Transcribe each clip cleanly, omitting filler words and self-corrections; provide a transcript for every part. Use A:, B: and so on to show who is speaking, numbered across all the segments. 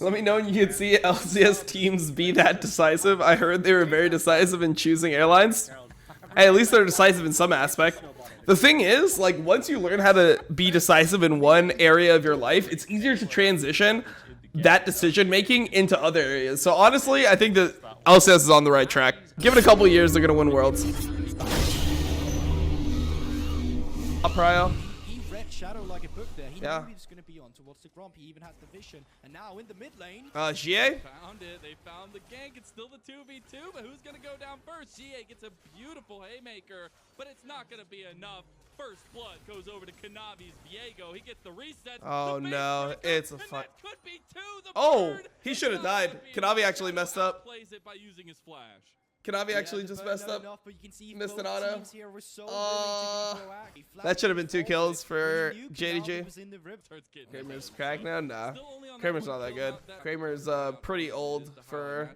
A: Let me know when you can see LCS teams be that decisive. I heard they were very decisive in choosing airlines. Hey, at least they're decisive in some aspect. The thing is, like, once you learn how to be decisive in one area of your life, it's easier to transition that decision making into other areas. So honestly, I think that LCS is on the right track. Give it a couple years, they're gonna win Worlds. Prio.
B: He read Shadow like a book there. He
A: Yeah.
B: knew he was going to be on towards the Grump. He even has the vision. And now in the mid lane.
A: GA?
C: Found it. They found the gank. It's still the 2v2, but who's going to go down first? GA gets a beautiful haymaker, but it's not going to be enough. First blood goes over to Kanavi's Viego. He gets the reset.
A: Oh no, it's a fun.
C: Could be two. The
A: Oh,
C: bird.
A: he should have died. Kanavi actually messed up.
C: Plays it by using his flash.
A: Kanavi actually just messed up.
B: Enough, but you can see
A: Missed an
B: both
A: auto.
B: teams here were so willing to be proactive.
A: That should have been 2 kills for
B: He knew Kanavi
A: JDG.
B: was in the rib.
A: Kramer's cracked now? Nah. Kramer's not that good. Kramer's pretty old for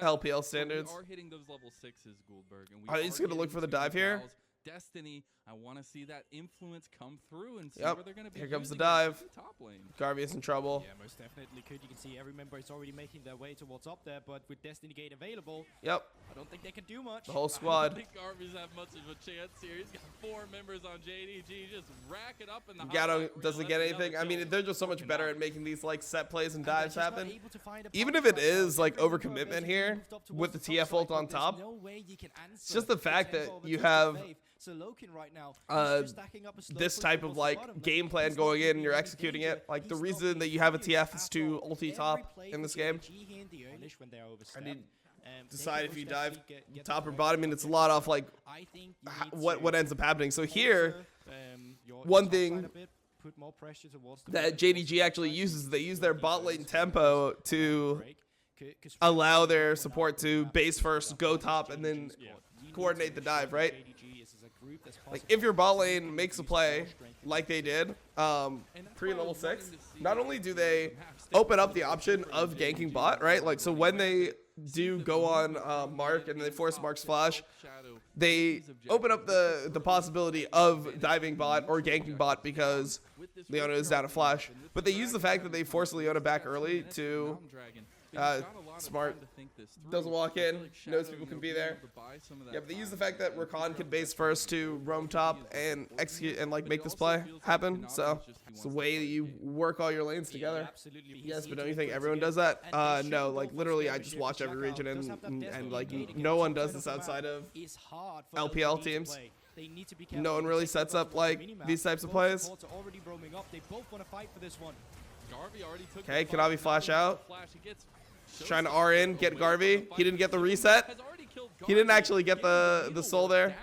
A: LPL standards.
C: We are hitting those level 6s, Gouldberg, and we
A: Are you just gonna look for the dive here?
C: Destiny, I want to see that influence come through and see
A: Yep.
C: where they're going to be.
A: Here comes the
C: using it
A: dive.
C: in top lane.
A: Garvey's in trouble.
B: Yeah, most definitely could. You can see every member is already making their way towards up there, but with Destiny Gate available,
A: Yep.
B: I don't think they can do much.
A: The whole
C: I
A: squad.
C: don't think Garvey's have much of a chance here. He's got 4 members on JDG, just rack it up in the
A: Gatto
C: highlight reel.
A: doesn't
C: That's
A: get
C: another
A: anything. I
C: kill
A: mean, they're just so
C: for
A: much better
C: Kanavi.
A: at making these like set plays and
B: And they're
A: dives
B: just not
A: happen.
B: able to find a
A: Even
B: punch
A: if it
B: right now.
A: is like
B: Every member
A: overcommitment
B: basically
A: here
B: moved up
A: with the
B: towards
A: TF ult
B: top side,
A: on
B: but there's
A: top,
B: no way you can
A: it's
B: answer
A: just the
B: the
A: fact
B: tempo
A: that
B: of a
A: you
B: Twisted
A: have
B: Wave. So Loken right now,
A: uh,
B: he's just stacking up a slow
A: this
B: push
A: type
B: towards
A: of
B: the
A: like
B: bottom, but
A: game plan
B: he's not
A: going in and
B: really
A: you're
B: in
A: executing
B: danger.
A: it. Like the
B: He's not
A: reason that
B: being
A: you have a
B: targeted
A: TF is
B: at
A: to
B: all.
A: ulti
B: Every
A: top
B: play
A: in this
B: for
A: game.
B: JDG here in the early when they're
A: I
B: overstepped.
A: need
B: They
A: decide
B: can
A: if you
B: most
A: dive
B: definitely get
A: top or
B: the
A: bottom. I mean, it's a lot off like
B: I think you need
A: what
B: to
A: ends up happening. So here,
B: alter, your
A: one
B: top
A: thing
B: side a bit, put more pressure towards the
A: that
B: middle,
A: JDG
B: towards
A: actually
B: the
A: uses, they use
B: side.
A: their bot lane tempo to
B: Break. 'Cause
A: allow their support to base first, go top, and then coordinate the dive, right? Like if your bot lane makes a play like they did pre-level 6, not only do they open up the option of ganking bot, right? Like so when they do go on Mark and they force Mark's flash, they open up the possibility of diving bot or ganking bot because Leona is down a flash. But they use the fact that they force Leona back early to smart, doesn't walk in, knows people can be there. Yeah, but they use the fact that Rakan can base first to roam top and execute and like make this play happen. So it's the way that you work all your lanes together. Yes, but don't you think everyone does that? No, like literally I just watch every region and like no one does this outside of LPL teams. No one really sets up like these types of plays. Okay, Kanavi flash out. Trying to R in, get Garvey. He didn't get the reset. He didn't actually get the soul there.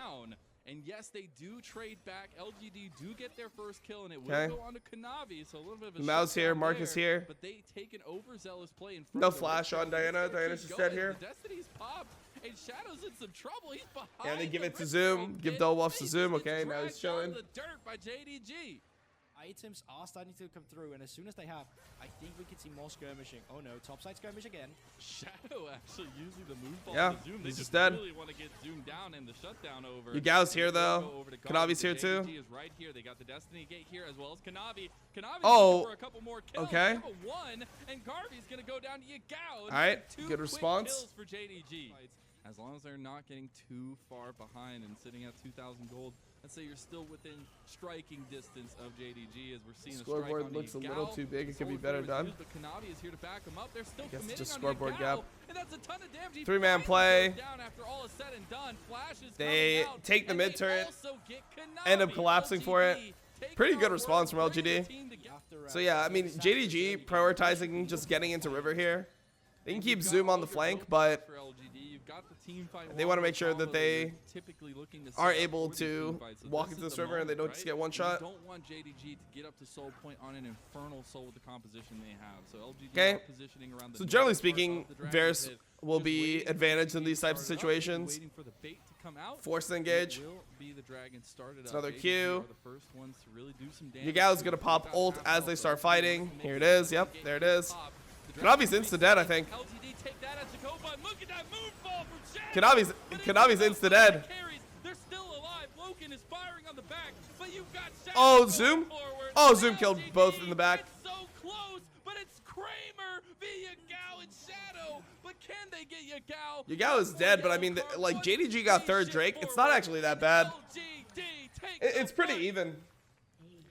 C: And yes, they do trade back. LGD do get their first kill, and it will
A: Okay.
C: go on to Kanavi. So a little bit of a
A: Mouse here,
C: shutdown
A: Marcus
C: there,
A: here.
C: But they take an overzealous play in front
A: No
C: of them.
A: flash on Diana. Diana's just dead here.
C: The Destiny's popped, and Shadow's in some trouble. He's behind.
A: Yeah, they give
C: the
A: it to
C: Rivera
A: Zoom. Give
C: pit.
A: Dolwolf to
C: He
A: Zoom.
C: just
A: Okay,
C: gets
A: now he's
C: dragged down
A: chilling.
C: to the dirt by JDG.
B: Items are starting to come through, and as soon as they have, I think we could see more skirmishing. Oh no, topside skirmish again.
C: Shadow actually using the move ball
A: Yeah,
C: to Zoom. They
A: he's
C: just
A: just dead.
C: really want to get zoomed down and the shutdown over.
A: Yagao's here
C: They
A: though.
C: go over to
A: Kanavi's here
C: JDG
A: too.
C: is right here. They got the Destiny Gate here as well as Kanavi. Kanavi's
A: Oh,
C: looking for a couple more kills.
A: okay.
C: They have a 1, and Garvey's gonna go down to Yagao.
A: All right,
C: Two
A: good
C: quick
A: response.
C: kills for JDG. As long as they're not getting too far behind and sitting at 2,000 gold, let's say you're still within striking distance of JDG as we're seeing a strike
A: Scoreboard
C: on
A: looks a
C: Yagao.
A: little too big. It could be
C: Solar
A: better
C: Flare is
A: done.
C: used, but Kanavi is here to back him up. They're still
A: guess it's
C: committing
A: just
C: on
A: scoreboard
C: Yagao,
A: gap.
C: and that's a ton of damage. He
A: Three-man
C: finally
A: play.
C: goes down after all is said and done. Flash is
A: They
C: coming out,
A: take the
C: and
A: mid
C: they
A: turret,
C: also get
A: end up
C: Kanavi.
A: collapsing for it.
C: LGD taking
A: Pretty
C: out
A: good response
C: World,
A: from
C: bringing
A: LGD.
C: the team together.
A: So yeah, I mean JDG prioritizing just getting into River here. They can keep Zoom on the flank, but
C: For LGD, you've got the team fight
A: they want to
C: wall
A: make sure
C: combo
A: that they
C: you're typically looking to
A: are
C: set up
A: able
C: for these
A: to
C: team fights. So
A: walk
C: this
A: into
C: is
A: this
C: the
A: river and they
C: moment,
A: don't just
C: right?
A: get one
C: You
A: shot.
C: don't want JDG to get up to soul point on an infernal soul with the composition they have. So LGD
A: Okay.
C: are positioning around the
A: So generally
C: north part
A: speaking,
C: of the Dragon
A: Varus
C: Pit,
A: will
C: just
A: be
C: waiting for
A: advantaged in
C: JDG
A: these types of
C: started up,
A: situations.
C: waiting for the bait to come out.
A: Force to engage.
C: It will be the Dragon started
A: It's
C: up.
A: another
C: JDG
A: Q.
C: are the first ones to really do some damage.
A: Yagao's gonna pop ult as they start fighting. Here it is. Yep, there it is. Kanavi's insta-dead, I think.
C: LGD take that as Jacoba, and look at that move fall from Shadow.
A: Kanavi's insta-dead.
C: They're still alive. Loken is firing on the back, but you've got Shadow
A: Oh,
C: going
A: Zoom?
C: forward.
A: Oh, Zoom killed
C: LGD,
A: both in the back.
C: It's so close, but it's It's Kramer via Yagao and Shadow, but can they get Yagao?
A: Yagao is dead, but I mean, like, JDG got third Drake. It's not actually that bad. It's pretty even.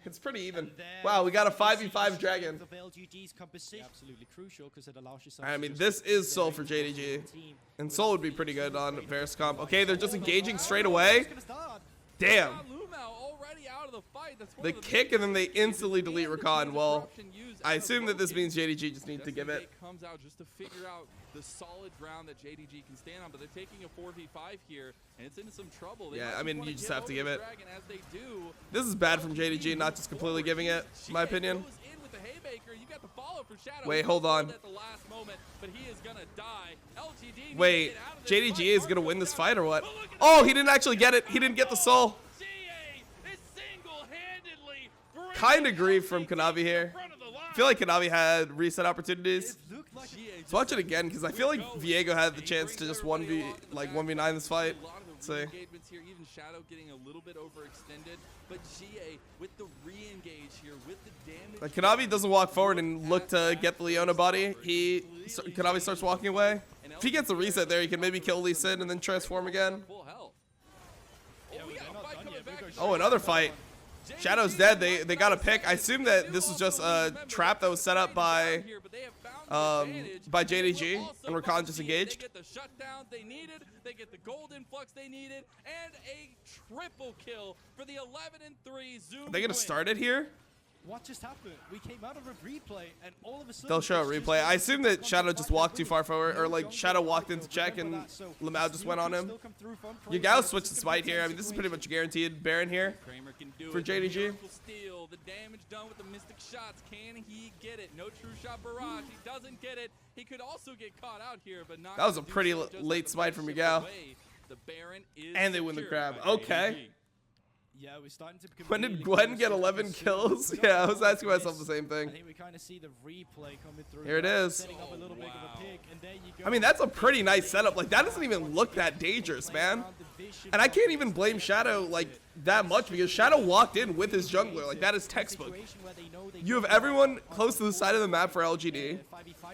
A: It's pretty even. Wow, we got a 5v5 dragon.
B: Absolutely crucial because it allows you
A: I mean, this is Soul for JDG. And Soul would be pretty good on Varus comp. Okay, they're just engaging straight away. Damn. The kick and then they instantly delete Rakan. Well, I assume that this means JDG just need to give it.
C: Comes out just to figure out the solid ground that JDG can stand on, but they're taking a 4v5 here, and it's into some trouble.
A: Yeah, I mean, you just have to give it. This is bad from JDG, not just completely giving it, in my opinion. Wait, hold on. Wait, JDG is going to win this fight or what? Oh, he didn't actually get it. He didn't get the soul. Kind of grief from Kanavi here. I feel like Kanavi had reset opportunities. Let's watch it again because I feel like Viego had the chance to just 1v9 this fight. Let's see.
C: Even Shadow getting a little bit overextended, but GA with the re-engage here with the damage.
A: Like Kanavi doesn't walk forward and look to get the Leona body. Kanavi starts walking away. If he gets a reset there, he can maybe kill Lee Sin and then transform again. Oh, another fight. Shadow's dead. They got a pick. I assume that this was just a trap that was set up by JDG, and Rakan just engaged.
C: They get the shutdown they needed, they get the gold influx they needed, and a triple kill for the 11-3 Zoom.
A: Are they gonna start it here?
B: What just happened? We came out of a replay, and all of a sudden
A: They'll show a replay. I assume that Shadow just walked too far forward, or like Shadow walked into check and Lamau just went on him. Yagao switched to Smite here. I mean, this is pretty much guaranteed Baron here for JDG.
C: The damage done with the Mystic shots. Can he get it? No true shot barrage. He doesn't get it. He could also get caught out here, but not.
A: That was a pretty late Smite from Yagao.
C: The Baron is
A: and they win the grab. Okay.
B: Yeah, we're starting to.
A: When did Gwen get 11 kills? Yeah, I was asking myself the same thing.
B: I think we kind of see the replay coming through.
A: Here it is.
B: Setting up a little bit of a pick, and there you go.
A: I mean, that's a pretty nice setup. Like, that doesn't even look that dangerous, man. And I can't even blame Shadow, like, that much because Shadow walked in with his jungler. Like, that is textbook. You have everyone close to the side of the map for LGD,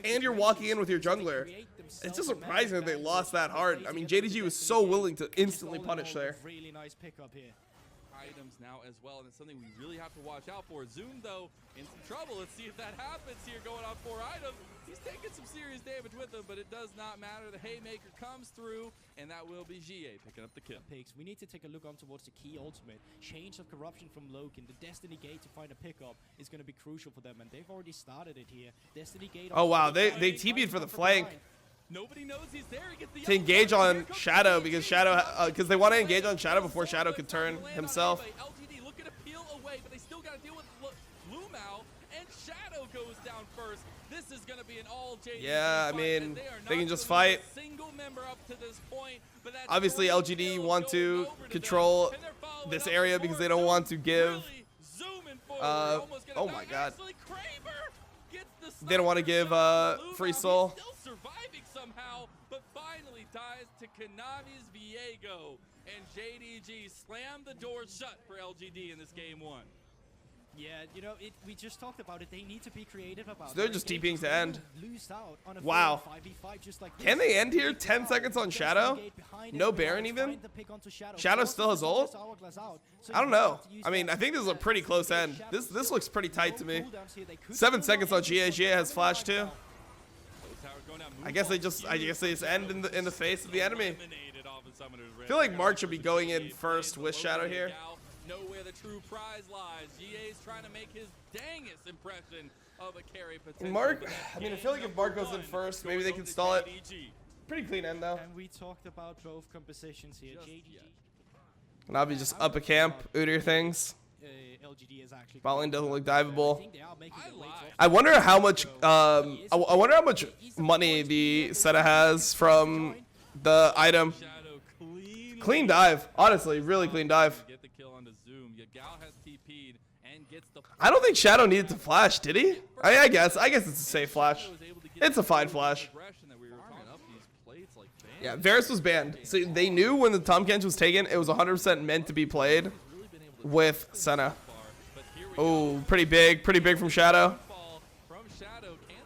A: and you're walking in with your jungler. It's just surprising that they lost that hard. I mean, JDG was so willing to instantly punish there.
B: Really nice pickup here.
C: Items now as well, and it's something we really have to watch out for. Zoom, though, in some trouble. Let's see if that happens here, going on 4 items. He's taking some serious damage with him, but it does not matter. The Haymaker comes through, and that will be GA picking up the kill.
B: We need to take a look on towards the key ultimate. Change of corruption from Loken. The Destiny Gate to find a pickup is going to be crucial for them, and they've already started it here. Destiny Gate.
A: Oh, wow. They TB'd for the flank.
C: Nobody knows he's there. He gets the
A: to engage on Shadow because because they want to engage on Shadow before Shadow can turn himself.
C: LGD looking to peel away, but they still got to deal with Lumao, and Shadow goes down first. This is going to be an all JDG.
A: Yeah, I mean, they can just fight.
C: Single member up to this point, but that's
A: obviously LGD want to control this area because they don't want to give oh my god. They don't want to give free soul.
C: Somehow, but finally dies to Kanavi's Viego, and JDG slammed the door shut for LGD in this game 1.
B: Yeah, you know, we just talked about it. They need to be creative about it.
A: So they're just TPing to end.
B: On a
A: wow.
B: 5v5 just like
A: can they end here? 10 seconds on Shadow? No Baron even? Shadow still has ult? I don't know. I mean, I think this is a pretty close end. This looks pretty tight to me. 7 seconds on GA. GA has flash too. I guess they just end in the face of the enemy. I feel like Mark should be going in first with Shadow here.
C: Know where the true prize lies. GA's trying to make his dangest impression of a carry potential.
A: Mark, I mean, I feel like if Mark goes in first, maybe they can stall it. Pretty clean end though.
B: And we talked about both compositions here.
A: And I'll be just up a camp, Udyr things.
B: LGD is actually
A: bot lane doesn't look diveable. I wonder how much I wonder how much money the Seta has from the item. Clean dive, honestly, really clean dive. I don't think Shadow needed to flash, did he? I guess it's a safe flash. It's a fine flash. Yeah, Varus was banned. So they knew when the Tahm Kench was taken, it was 100% meant to be played with Senna. Oh, pretty big from Shadow.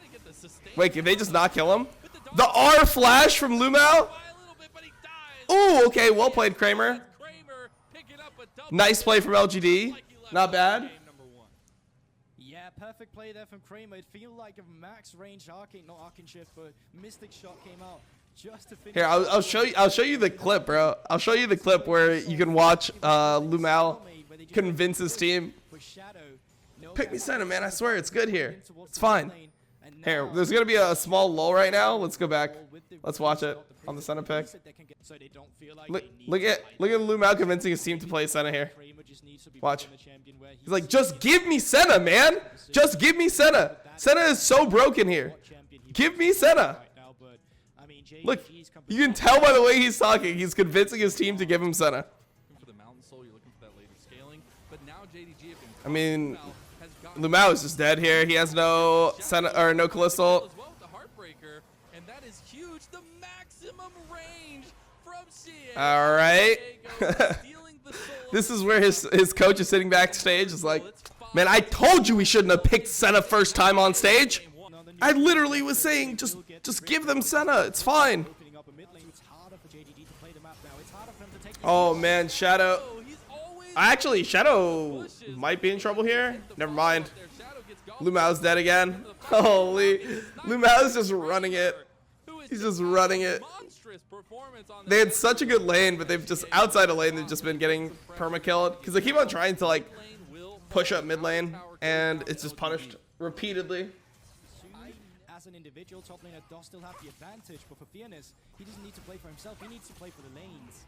C: they get the sustain?
A: Wait, can they just not kill him? The R flash from Lumao?
C: By a little bit, but he dies.
A: Ooh, okay, well played, Kramer.
C: Kramer picking up a double.
A: Nice play from LGD. Not bad.
C: Game number 1.
B: Yeah, perfect play there from Kramer. It feel like a max range arcane, not arcane shift, but mystic shot came out just to finish.
A: Here, I'll show you. I'll show you the clip, bro. I'll show you the clip where you can watch Lumao convince his team. Pick me center, man. I swear it's good here. It's fine. Here, there's gonna be a small lull right now. Let's go back. Let's watch it on the center pick. Look at Lumao convincing his team to play Senna here. Watch. He's like, just give me Senna, man. Just give me Senna. Senna is so broken here. Give me Senna. Look, you can tell by the way he's talking. He's convincing his team to give him Senna. I mean, Lumao is just dead here. He has no Senna or no Callisto.
C: And that is huge. The maximum range from CA.
A: All right. This is where his coach is sitting backstage. It's like, man, I told you we shouldn't have picked Senna first time on stage. I literally was saying, just give them Senna. It's fine. Oh man, Shadow. Actually, Shadow might be in trouble here. Never mind. Lumao's dead again. Holy, Lumao's just running it. He's just running it. They had such a good lane, but they've just, outside of lane, they've just been getting perma-killed. Because they keep on trying to, like, push up mid lane, and it's just punished repeatedly.
B: As an individual, top laner does still have the advantage, but for Fairness, he doesn't need to play for himself, he needs to play for the lanes.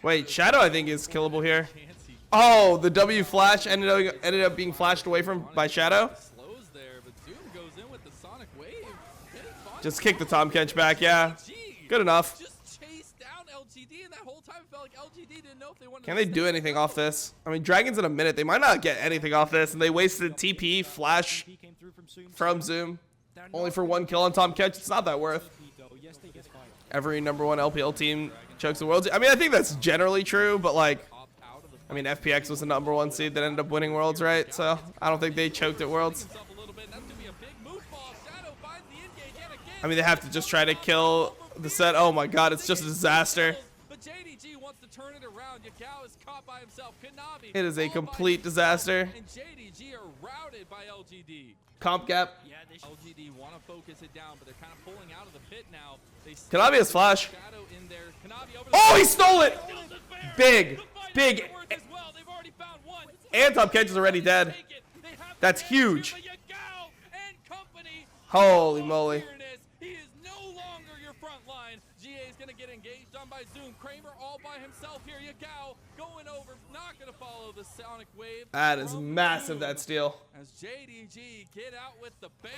A: Wait, Shadow I think is killable here. Oh, the W flash ended up being flashed away from by Shadow. Just kick the Tom Kench back, yeah. Good enough. Can they do anything off this? I mean, Dragon's in a minute. They might not get anything off this, and they wasted TP flash from Zoom. Only for 1 kill on Tom Kench. It's not that worth. Every #1 LPL team chokes the Worlds. I mean, I think that's generally true, but like, I mean, FPX was the #1 seed that ended up winning Worlds, right? So I don't think they choked at Worlds. I mean, they have to just try to kill the set. Oh my god, it's just a disaster. It is a complete disaster. Comp gap.
C: LGD want to focus it down, but they're kind of pulling out of the pit now.
A: Kanavi has flash. Oh, he stole it! Big. And Tom Kench is already dead. That's huge. Holy moly.
C: He is no longer your front line. GA is going to get engaged on by Zoom. Kramer all by himself here. Yagao going over, not going to follow the Sonic Wave.
A: That is massive, that steal.
C: As JDG get out with the Baron.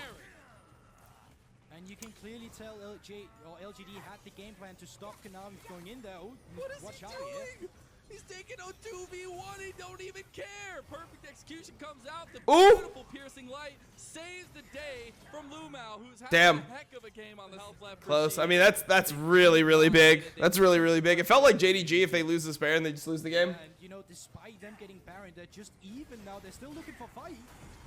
B: And you can clearly tell LGD had the game plan to stop Konami going in there. Oh,
C: what is
B: watch
C: he
B: out
C: doing?
B: here.
C: He's taking a 2v1. He don't even care. Perfect execution comes out. The
A: Ooh.
C: beautiful piercing light saves the day from Lumao, who's having a heck of a game on the health left.
A: Close. I mean, that's really, really big. That's really, really big. It felt like JDG, if they lose this Baron, they just lose the game.
B: And, you know, despite them getting Baron, they're just even now. They're still looking for fight.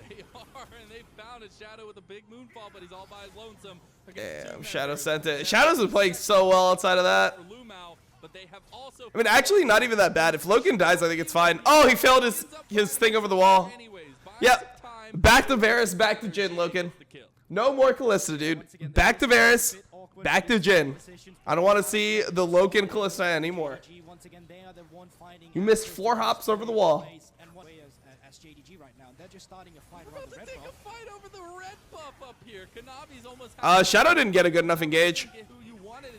C: They are, and they found a Shadow with a big moonfall, but he's all by his lonesome.
A: Damn, Shadow sent it. Shadow's been playing so well outside of that.
C: But they have also,
A: I mean, actually, not even that bad. If Loken dies, I think it's fine. Oh, he failed his thing over the wall. Yep. Back to Varus, back to Jhin, Loken. No more Kalista, dude. Back to Varus, back to Jhin. I don't want to see the Loken Kalista anymore. You missed 4 hops over the wall. Shadow didn't get a good enough engage.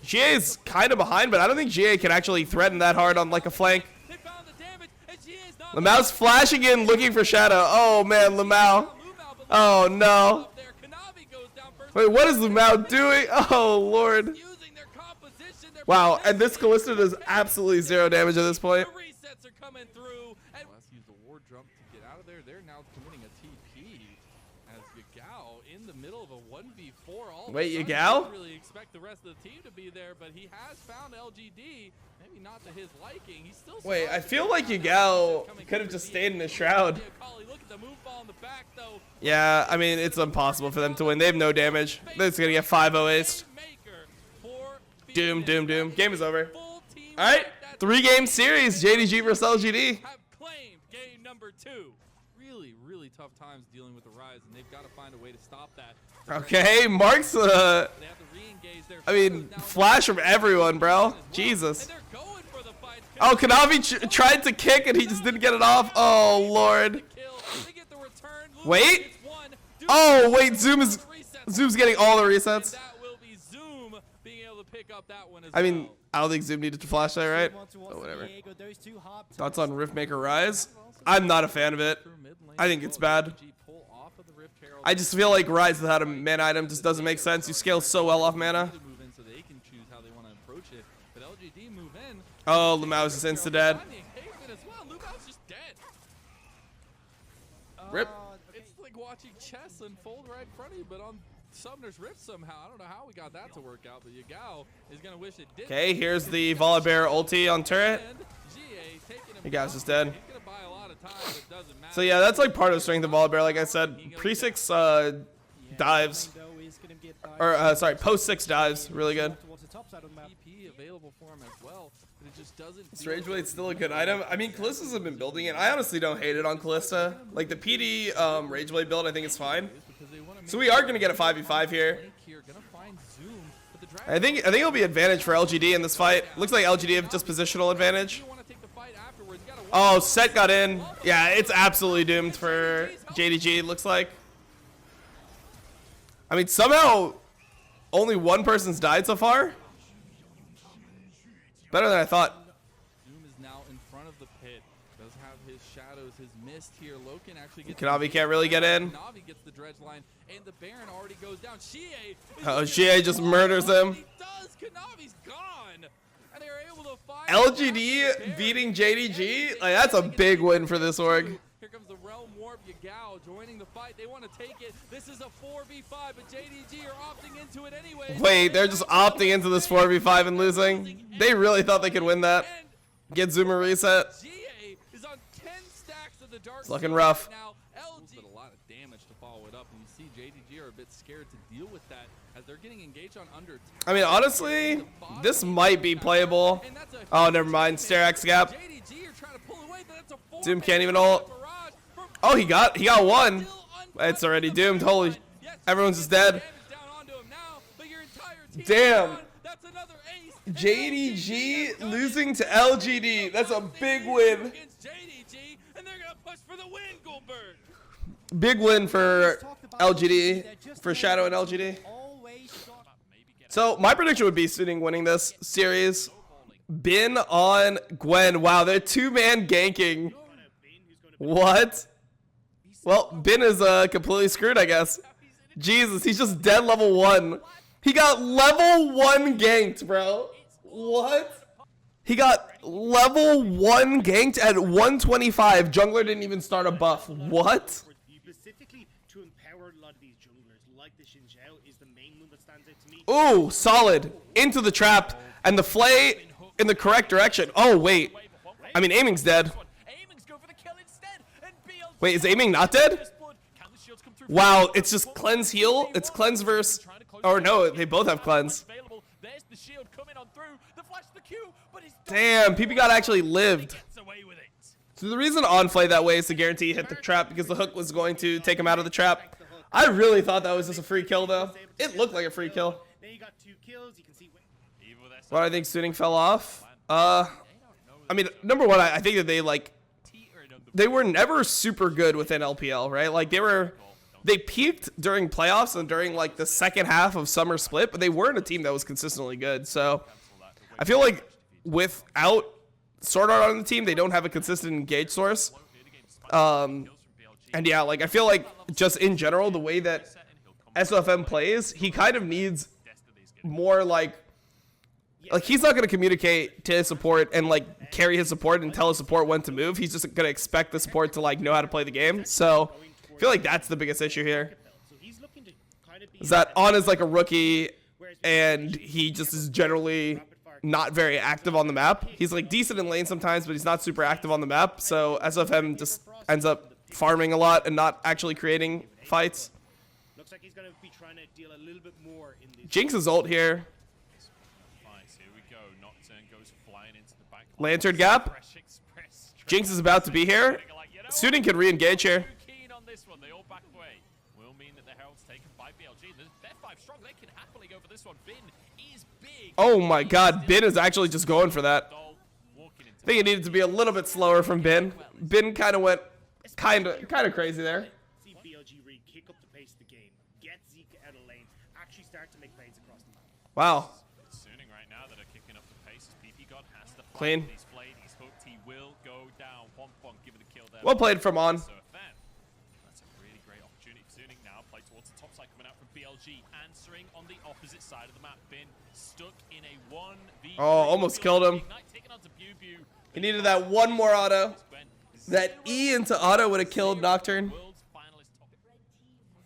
A: GA is kind of behind, but I don't think GA can actually threaten that hard on like a flank. Lamao's flashing in, looking for Shadow. Oh man, Lamau. Oh no. Wait, what is Lumao doing? Oh lord. Wow, and this Kalista does absolutely 0 damage at this point.
C: Resets are coming through. Let's use the ward jump to get out of there. They're now committing a TP as Yagao in the middle of a 1v4 all of a
A: Wait,
C: sudden.
A: Yagao?
C: Didn't really expect the rest of the team to be there, but he has found LGD. Maybe not to his liking. He's still
A: Wait, I feel like Yagao could have just stayed in the shroud.
C: Look at the move ball in the back, though.
A: Yeah, I mean, it's impossible for them to win. They have no damage. They're just going to get 5-0 aced. Doom, doom, doom. Game is over. All right, 3-game series, JDG versus LGD.
C: Have claimed game number 2. Really tough times dealing with the Rise, and they've got to find a way to stop that.
A: Okay, Mark's, I mean, flash from everyone, bro. Jesus. Oh, Kanavi tried to kick, and he just didn't get it off. Oh, Lord. Wait. Oh, wait, Zoom's getting all the resets. I mean, I don't think Zoom needed to flash that, right? Oh, whatever. Thoughts on Riftmaker Rise? I'm not a fan of it. I think it's bad. I just feel like Rise without a mana item just doesn't make sense. You scale so well off mana. Oh, Lumao's just insta-dead. Rip.
C: It's like watching chess unfold right in front of you, but on Summoner's Rift somehow. I don't know how we got that to work out, but Yagao is going to wish it did.
A: Okay, here's the Volibear ulti on turret. Yagao's just dead. So yeah, that's like part of the strength of Volibear, like I said. Pre-6 dives. Or, sorry, post-6 dives. Really good. This Rage Blade's still a good item. I mean, Callista's have been building it. I honestly don't hate it on Callista. Like, the PD Rage Blade build, I think is fine. So we are going to get a 5v5 here. I think it'll be advantage for LGD in this fight. Looks like LGD have just positional advantage. Oh, Set got in. Yeah, it's absolutely doomed for JDG, looks like. I mean, somehow only one person's died so far. Better than I thought.
C: Zoom is now in front of the pit. Does have his shadows, his mist here. Loken actually gets
A: Kanavi can't really get in.
C: Kanavi gets the dredge line, and the Baron already goes down. Xie.
A: Oh, Xie just murders him.
C: He does. Kanavi's gone. And they're able to find
A: LGD beating JDG. Like, that's a big win for this org.
C: Here comes the Realm Warp. Yagao joining the fight. They want to take it. This is a 4v5, but JDG are opting into it anyway.
A: Wait, they're just opting into this 4v5 and losing. They really thought they could win that. Get Zoomer reset.
C: Is on 10 stacks of the dark.
A: It's looking rough.
C: Now, LG did a lot of damage to follow it up, and you see JDG are a bit scared to deal with that as they're getting engaged on under.
A: I mean, honestly, this might be playable. Oh, never mind. Sterax gap. Zoom can't even ult. Oh, he got one. It's already doomed. Holy, everyone's just dead. Damn. JDG losing to LGD. That's a big win. Big win for LGD, for Shadow and LGD. So my prediction would be Suning winning this series. Bin on Gwen. Wow, they're 2-man ganking. What? Well, Bin is completely screwed, I guess. Jesus, he's just dead level 1. He got level 1 ganked, bro. What? He got level 1 ganked at 125. Jungler didn't even start a buff. What?
D: Specifically to empower a lot of these junglers, like the Xin Zhao, is the main one that stands out to me.
A: Ooh, solid. Into the trap. And the flay in the correct direction. Oh, wait. I mean, aiming's dead. Wait, is aiming not dead? Wow, it's just cleanse heal. It's cleanse versus... Or no, they both have cleanse. Damn, PP God actually lived. So the reason on play that way is to guarantee he hit the trap because the hook was going to take him out of the trap. I really thought that was just a free kill though. It looked like a free kill. Well, I think Suning fell off. I mean, number one, I think that they were never super good within LPL, right? Like they peaked during playoffs and during like the second half of summer split, but they weren't a team that was consistently good. So I feel like without Sword Art on the team, they don't have a consistent engage source. And yeah, like I feel like just in general, the way that SOFM plays, he kind of needs more like he's not going to communicate to his support and like carry his support and tell his support when to move. He's just going to expect the support to like know how to play the game. So I feel like that's the biggest issue here. is that On is like a rookie, and he just is generally not very active on the map. He's like decent in lane sometimes, but he's not super active on the map. So SFM just ends up farming a lot and not actually creating fights.
D: Looks like he's gonna be trying to deal a little bit more in this.
A: Jinx's ult here.
E: Here we go. Nocturne goes flying into the back.
A: Lantern gap. Jinx is about to be here. Suiting can re-engage here.
E: Keen on this one. They all back away. Will mean that the Herald's taken by BLG. They're 5 strong. They can happily go for this one. Bin is big.
A: Oh my god, Bin is actually just going for that. I think it needed to be a little bit slower from Bin. Bin kind of went kind of crazy there.
D: See BLG really kick up the pace of the game, get Zeke out of lane, actually start to make plays across the map.
A: Wow.
E: It's Suning right now that are kicking up the pace. As PP God has to fight.
A: Clean.
E: He's played. He's hooked. He will go down. One give it a kill there.
A: Well played from On.
E: So then, that's a really great opportunity for Suning now. Play towards the top side coming out from BLG, answering on the opposite side of the map. Bin stuck in a 1v3.
A: Oh, almost killed him. He needed that one more auto. That E into auto would have killed Nocturne.
E: World's finalist top.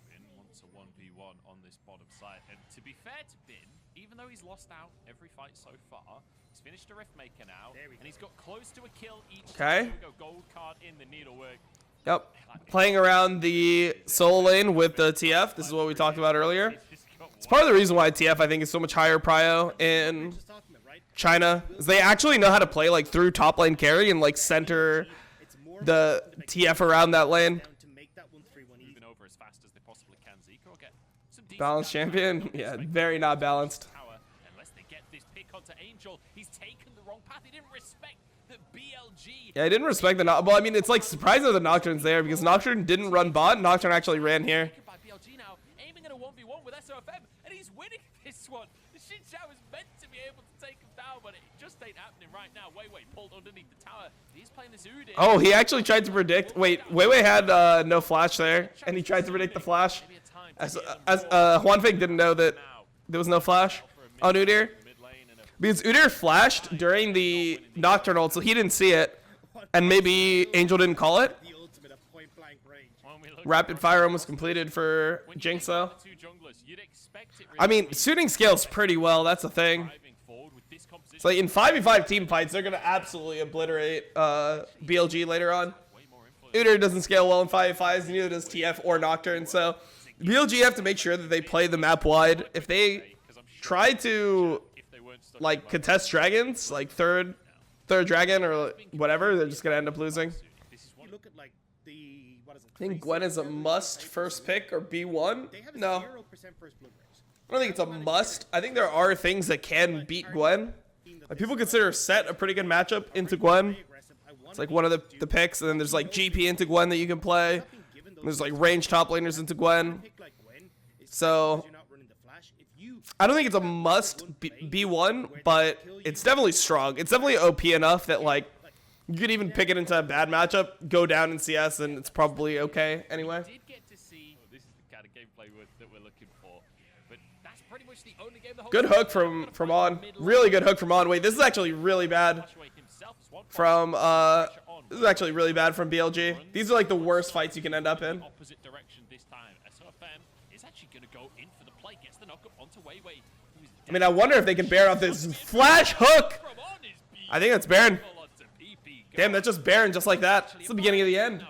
E: Bin wants a 1v1 on this bottom side. And to be fair to Bin, even though he's lost out every fight so far, he's finished a Riftmaker now, and he's got close to a kill each.
A: Okay.
E: Here we go, gold card in the needlework.
A: Yep. Playing around the solo lane with the TF. This is what we talked about earlier. It's part of the reason why TF, I think, is so much higher prio in China. Is they actually know how to play like through top lane carry and like center the TF around that lane.
E: Moving over as fast as they possibly can. Zika will get some decent
A: Balanced champion? Yeah, very not balanced.
E: power. Unless they get this pick onto Angel, he's taken the wrong path. He didn't respect the BLG.
A: Yeah, I didn't respect the Well, I mean, it's like surprising that the Nocturne's there because Nocturne didn't run bot. Nocturne actually ran here.
E: By BLG now, aiming at a 1v1 with SOFM, and he's winning this one. The Xin Zhao is meant to be able to take him down, but it just ain't happening right now. Wei pulled underneath the tower. He's playing this Udin.
A: Oh, he actually tried to predict. Wait, Wei had no flash there, and he tried to predict the flash. As Huanfeng didn't know that there was no flash on Udyr. Because Udyr flashed during the Nocturne ult, so he didn't see it. And maybe Angel didn't call it.
D: The ultimate at point blank range.
A: Rapid fire almost completed for Jinx, though. I mean, shooting scales pretty well. That's the thing. It's like in 5v5 team fights, they're going to absolutely obliterate BLG later on. Udyr doesn't scale well in 5v5s, neither does TF or Nocturne. So BLG have to make sure that they play the map wide. If they try to like contest dragons, like third dragon or whatever, they're just going to end up losing.
D: You look at like the, what is it?
A: I think Gwen is a must first pick or B1.
D: They have a
A: No,
D: 0% first blood race.
A: I don't think it's a must. I think there are things that can beat Gwen. Like people consider Set a pretty good matchup into Gwen. It's like one of the picks, and then there's like GP into Gwen that you can play. And there's like range top laners into Gwen. So I don't think it's a must B1, but it's definitely strong. It's definitely OP enough that like you could even pick it into a bad matchup, go down in CS, and it's probably okay anyway.
E: Did get to see, this is the kind of gameplay that we're looking for. But that's pretty much the only game the whole
A: Good hook from On. Really good hook from On. Wait, this is actually really bad from this is actually really bad from BLG. These are like the worst fights you can end up in.
E: Opposite direction this time. SOFM is actually going to go in for the play. Gets the knock up onto Wei.
A: I mean, I wonder if they can bear off this flash hook. I think that's Baron. Damn, that's just Baron just like that. It's the beginning of the end.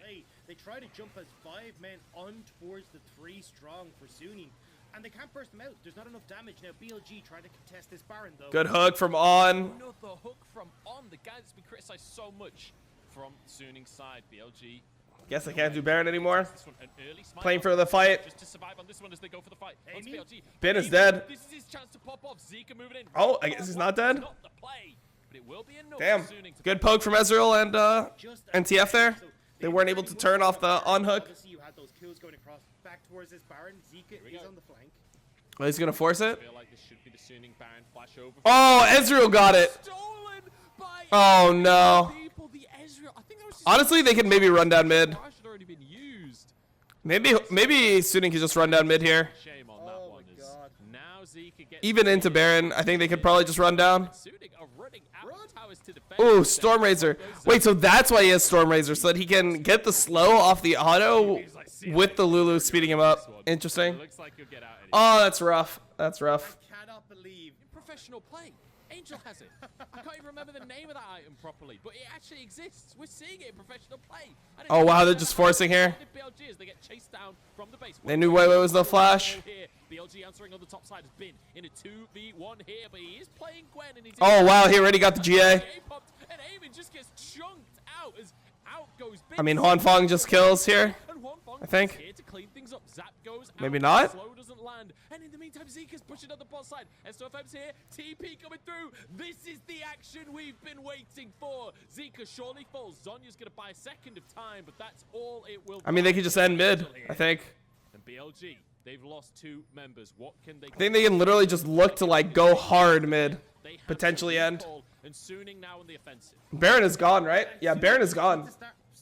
D: Hey, they try to jump as 5 men on towards the 3 strong for Suning, and they can't burst them out. There's not enough damage. Now BLG trying to contest this Baron though.
A: Good hook from On.
E: Another hook from On, the guy that's been criticized so much from Suning's side. BLG.
A: Guess I can't do Baron anymore.
E: This one, an early smite
A: Playing for the fight.
E: just to survive on this one as they go for the fight. Onto BLG.
A: Bin is dead.
E: This is his chance to pop off. Zika moving in.
A: Oh, I guess he's not dead.
E: Not the play, but it will be enough
A: Damn.
E: for Suning to
A: Good poke from Ezreal and TF there. They weren't able to turn off the On hook.
D: Obviously, you had those kills going across back towards this Baron. Zika is on the flank.
A: Oh, he's gonna force it.
E: feel like this should be the Suning Baron flash over.
A: Oh, Ezreal got it.
E: Stolen by
A: Oh no.
E: people. The Ezreal. I think that was
A: Honestly, they can maybe run down mid.
E: flash had already been used.
A: Maybe Suning can just run down mid here.
E: Shame on that
D: Oh
E: one.
D: my
E: As
D: God.
E: now Zika gets
A: Even into Baron, I think they could probably just run down.
E: Suning are running out of towers to defend.
A: Ooh, Storm Razor. Wait, so that's why he has Storm Razor, so that he can get the slow off the auto with the Lulu speeding him up. Interesting.
E: Looks like he'll get out anyway.
A: Oh, that's rough. That's rough.
D: I cannot believe.
C: Professional play. Angel has it. I can't even remember the name of that item properly, but it actually exists. We're seeing it in professional play. And
A: Oh, wow, they're just forcing here.
C: BLG as they get chased down from the base.
A: They knew Weiwei was no flash.
C: Here. BLG answering on the top side has been in a 2v1 here, but he is playing Gwen and he's
A: Oh, wow, he already got the GA.
C: And Eamon just gets chunked out as out goes Bin.
A: I mean, Huanfeng just kills here.
C: And Huanfeng
A: I think.
C: is here to clean things up. Zap goes
A: Maybe
C: out,
A: not.
C: Slow doesn't land. And in the meantime, Zika's pushing on the bot side. SOFM's here. TP coming through. This is the action we've been waiting for. Zika surely falls. Zonya's going to buy a second of time, but that's all it will
A: I mean, they could just end mid, I think.
C: And BLG, they've lost 2 members. What can they?
A: I think they can literally just look to, like, go hard mid.
C: They have
A: Potentially
C: to
A: end.
C: recall, and Suning now in the offensive.
A: Baron is gone, right? Yeah, Baron is gone.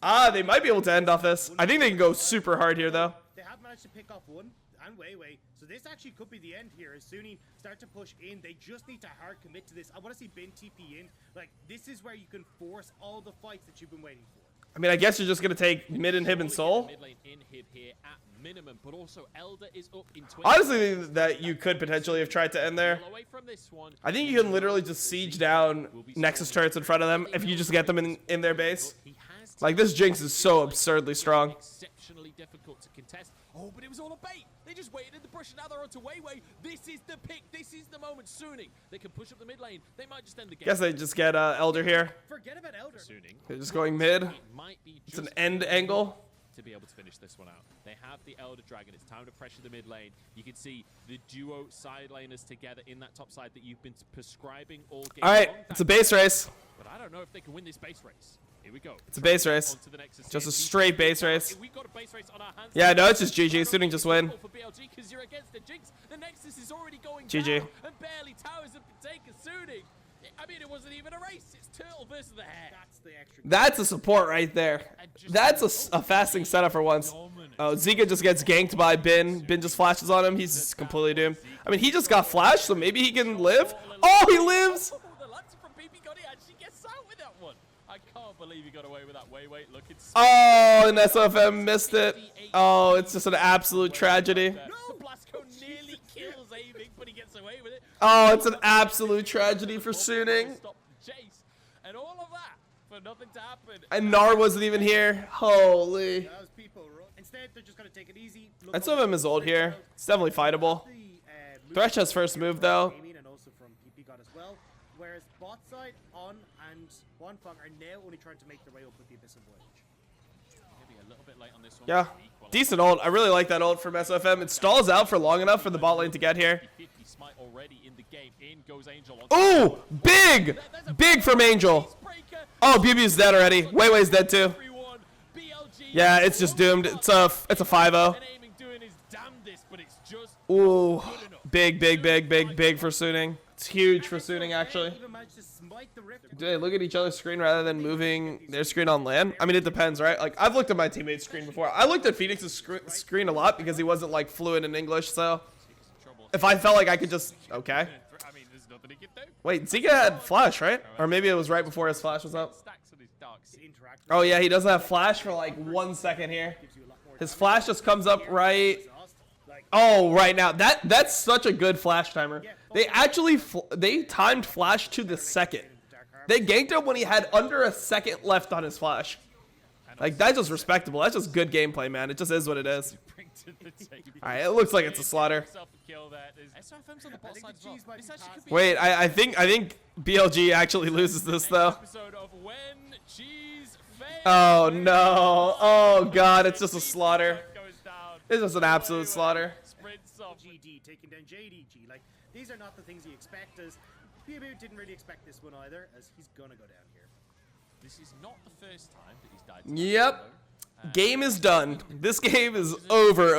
A: Ah, they might be able to end off this. I think they can go super hard here, though.
D: They have managed to pick off one and Weiwei, so this actually could be the end here. As Sunni start to push in, they just need to hard commit to this. I want to see Bin TP in. Like, this is where you can force all the fights that you've been waiting for.
A: I mean, I guess you're just going to take mid inhib and soul.
C: Mid lane inhib here at minimum, but also Elder is up in 20.
A: Honestly, that you could potentially have tried to end there.
C: Away from this one.
A: I think you can literally just siege down Nexus turrets in front of them if you just get them in their base.
C: He has
A: Like, this Jinx is so absurdly strong.
C: exceptionally difficult to contest. Oh, but it was all a bait. They just waited in the brush and now they're onto Weiwei. This is the pick. This is the moment. Suning. They can push up the mid lane. They might just end the game.
A: Guess they just get Elder here.
D: Forget about Elder.
C: Suning.
A: They're just going mid.
C: It might be
A: It's an
C: just
A: end angle.
C: to be able to finish this one out. They have the Elder Dragon. It's time to pressure the mid lane. You can see the duo side laners together in that top side that you've been prescribing all game.
A: All right,
C: long.
A: it's a base race.
C: But I don't know if they can win this base race. Here we go.
A: It's a base race.
C: On to the Nexus
A: Just
C: here.
A: a straight base race.
C: We got a base race on our hands.
A: Yeah, no, it's just GG. Suning just win.
C: For BLG, because you're against the Jinx. The Nexus is already going
A: GG.
C: down, and barely towers have been taken. Suning. I mean, it wasn't even a race. It's Turtle versus the Hare.
D: That's the extra.
A: That's a support right there. That's a fasting setup for once. Oh, Zika just gets ganked by Bin. Bin just flashes on him. He's just completely doomed. I mean, he just got flashed, so maybe he can live. Oh, he lives!
C: Oh, the Lancer from PP got it. Actually gets out with that one. I can't believe he got away with that. Wait, look, it's
A: Oh, and SFM missed it. Oh, it's just an absolute tragedy.
C: the Blasco nearly kills Aving, but he gets away with it.
A: Oh, it's an absolute tragedy for Suning.
C: Stop the chase, and all of that for nothing to happen.
A: And Nar wasn't even here. Holy.
D: Those people run. Instead, they're just going to take it easy. Look
A: And some of him is old here. It's definitely fightable. Thresh has first move, though.
D: And also from PP God as well. Whereas bot side, On and Huanfeng are now only trying to make their way up with the Abyss of Voyage.
C: Maybe a little bit late on this one.
A: Yeah. Decent ult. I really like that ult from SFM. It stalls out for long enough for the bot lane to get here.
C: 50 smite already in the game. In goes Angel. On
A: Ooh, big! Big from Angel. Oh, BB's dead already. Weiwei's dead too.
C: Everyone, BLG
A: Yeah, it's just doomed. It's a 5-0.
C: and Aiming doing his damnedest, but it's just
A: Ooh, big for Suning. It's huge for Suning, actually.
D: Even managed to smite the Rift.
A: Do they look at each other's screen rather than moving their screen on LAN? I mean, it depends, right? Like, I've looked at my teammate's screen before. I looked at Phoenix's screen a lot because he wasn't, like, fluent in English, so if I felt like I could just... Okay.
C: I mean, there's nothing he can do.
A: Wait, Zika had flash, right? Or maybe it was right before his flash was up.
C: Stacks on his dark seed.
D: Interact with
A: Oh, yeah, he doesn't have flash for, like, 1 second here.
D: you a lot more
A: His flash just comes up right...
D: exhaust. Like,
A: Oh, right now. That's such a good flash timer. They actually they timed flash to the second. They ganked him when he had under a second left on his flash. Like, that's just respectable. That's just good gameplay, man. It just is what it is.
C: Bring to the table.
A: All right, it looks like it's a slaughter.
C: Himself a kill that is. SRFM's on the bot
D: think
C: side
D: the
C: as well.
D: cheese might
C: This
D: be
C: actually could be
A: Wait, I think BLG actually loses this, though.
C: episode of When Cheese Fails.
A: Oh, no. Oh, God, it's just a slaughter.
C: Goes down.
A: It's just an absolute slaughter.
C: Sprints off.
D: GD taking down JDG. Like, these are not the things you expect. As BBU didn't really expect this one either, as he's gonna go down here.
C: This is not the first time that he's died. to
A: Yep.
C: Nintendo.
A: Game is done. This game is over.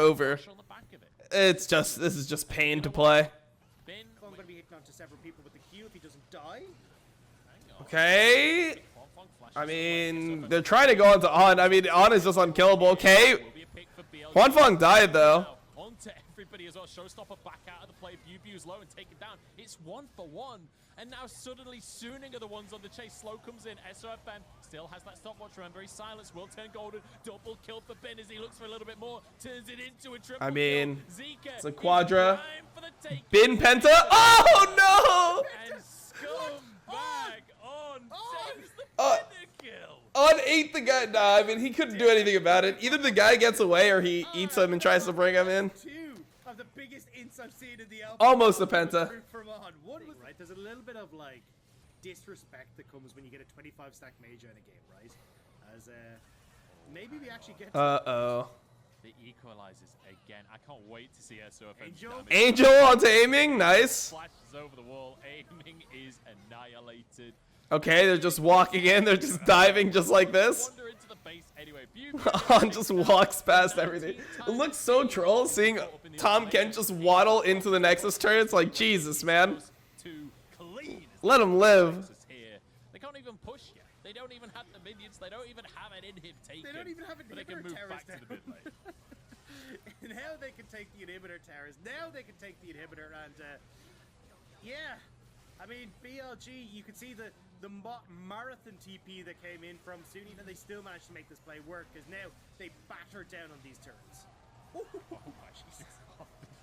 C: On the back of it.
A: This is just pain to play.
C: Ben,
D: I'm gonna be hitting onto several people with the Q if he doesn't die.
A: Okay. I mean, they're trying to go onto On. I mean, On is just unkillable. Okay.
C: will be a pick for BLG.
A: Huanfeng died, though.
C: Onto
E: everybody as well. Showstopper back out of the play. Bew's low and taken down. It's 1-for-1. And now suddenly Suning are the ones on the chase. Slow comes in. SOFM still has that stopwatch. Remember, he's silenced. Will turn golden. Double kill for Ben as he looks for a little bit more. Turns it into a triple
A: I mean,
E: kill. Zika
A: it's a quadra.
E: Bin
A: Bin Penta. Oh, no!
E: And Scumbag on takes the kill.
A: On 8 the guy. Nah, I mean, he couldn't do anything about it. Either the guy gets away or he eats him and tries to bring him in.
D: Two of the biggest ints I've seen in the LPL.
A: Almost a penta.
D: One was right. There's a little bit of like disrespect that comes when you get a 25 stack major in a game, right? As maybe we actually get.
A: Uh-oh.
E: The equalizes again. I can't wait to see SOFM.
A: Angel onto aiming. Nice.
E: Flashes over the wall. Aiming is annihilated.
A: Okay, they're just walking in. They're just diving just like this.
E: Wander into the base anyway.
A: On just walks past everything. It looks so troll seeing Tom Kent just waddle into the Nexus turn. It's like, Jesus, man. Let him live.
E: They can't even push yet. They don't even have the minions. They don't even have an in-him taken.
D: They don't even have
E: But they can move back to the mid lane.
D: Now they can take the inhibitor towers. Now they can take the inhibitor and yeah. I mean, BLG, you can see the marathon TP that came in from Sunny, and they still managed to make this play work because now they batter down on these turns.
E: Oh my Jesus.